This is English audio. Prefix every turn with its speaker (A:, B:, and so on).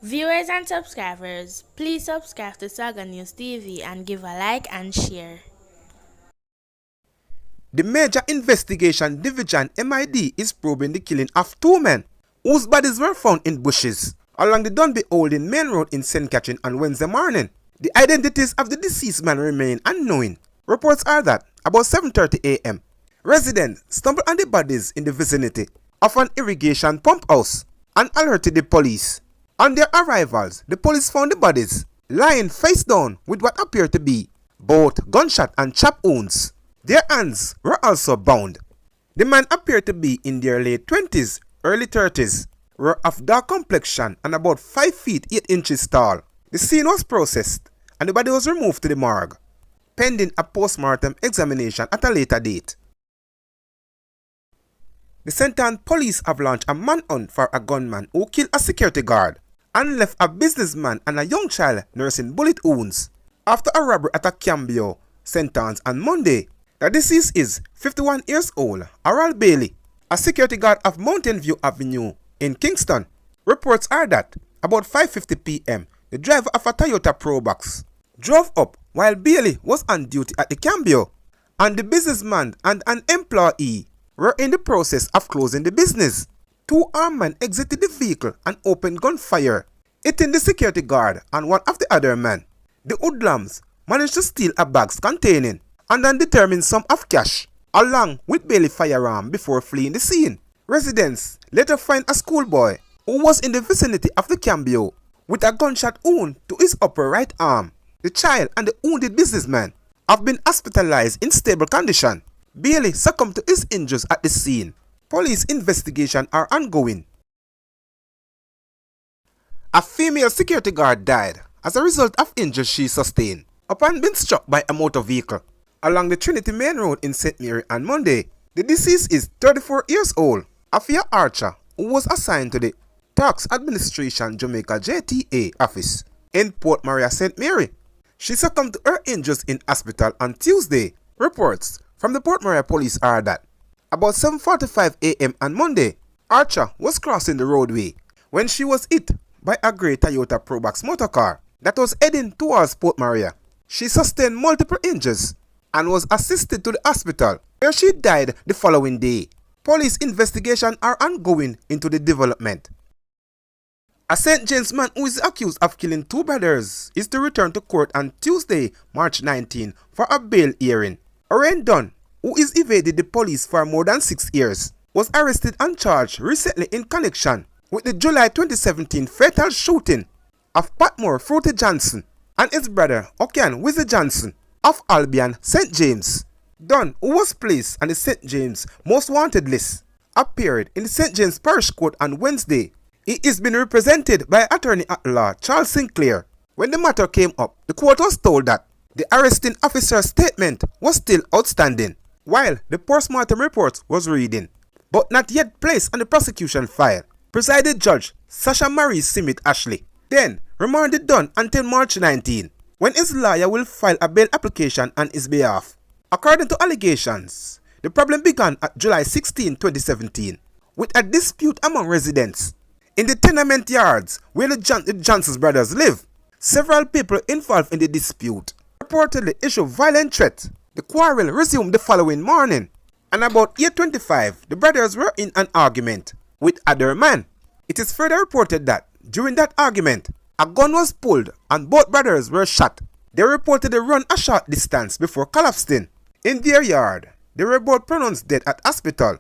A: Viewers and subscribers, please subscribe to Saga News TV and give a like and share.
B: The Major Investigation Division MID is probing the killing of two men whose bodies were found in bushes along the Dunby Holding Main Road in St. Catherine on Wednesday morning. The identities of the deceased men remain unknown. Reports are that about 7:30 a.m., residents stumbled on the bodies in the vicinity of an irrigation pump house and alerted the police. On their arrivals, the police found the bodies lying face down with what appeared to be both gunshot and chop wounds. Their hands were also bound. The men appeared to be in their late 20s, early 30s, were of dark complexion and about 5 feet 8 inches tall. The scene was processed and the body was removed to the morgue, pending a post-mortem examination at a later date. The St. Ann police have launched a manhunt for a gunman who killed a security guard and left a businessman and a young child nursing bullet wounds after a robbery at a Cambio, St. Anne's on Monday. The deceased is 51 years old, Harold Bailey, a security guard of Mountain View Avenue in Kingston. Reports are that about 5:50 p.m., the driver of a Toyota Probox drove up while Bailey was on duty at the Cambio, and the businessman and an employee were in the process of closing the business. Two armed men exited the vehicle and opened gunfire, hitting the security guard and one of the other men. The hoodlums managed to steal a bag containing an undetermined sum of cash, along with Bailey's firearm before fleeing the scene. Residents later find a schoolboy who was in the vicinity of the Cambio with a gunshot wound to his upper right arm. The child and the wounded businessman have been hospitalized in stable condition. Bailey succumbed to his injuries at the scene. Police investigations are ongoing. A female security guard died as a result of injuries she sustained upon being struck by a motor vehicle along the Trinity Main Road in St. Mary on Monday. The deceased is 34 years old, Afia Archer, who was assigned to the Tax Administration Jamaica JTA office in Port Maria, St. Mary. She succumbed to her injuries in hospital on Tuesday. Reports from the Port Maria police are that about 7:45 a.m. on Monday, Archer was crossing the roadway when she was hit by a grey Toyota Probox motorcar that was heading towards Port Maria. She sustained multiple injuries and was assisted to the hospital, where she died the following day. Police investigations are ongoing into the development. A St. James man who is accused of killing two brothers is to return to court on Tuesday, March 19, for a bail hearing. Oren Dunn, who is evaded the police for more than 6 years, was arrested and charged recently in connection with the July 2017 fatal shooting of Patmore Fruity Johnson and his brother Okian Wizzy Johnson of Albion, St. James. Dunn, who was placed on the St. James Most Wanted list, appeared in the St. James Parish Court on Wednesday. He is being represented by attorney at law Charles Sinclair. When the matter came up, the court was told that the arresting officer's statement was still outstanding, while the post-mortem report was reading, but not yet placed on the prosecution file. Presiding Judge Sasha Marie Simit Ashley then remanded Dunn until March 19, when his lawyer will file a bail application on his behalf. According to allegations, the problem began at July 16, 2017, with a dispute among residents in the tenement yards where the Johnson brothers live. Several people involved in the dispute reportedly issued violent threats. The quarrel resumed the following morning, and about 8:25, the brothers were in an argument with other men. It is further reported that during that argument, a gun was pulled and both brothers were shot. They reportedly ran a short distance before collapsing. In their yard, they were both pronounced dead at hospital.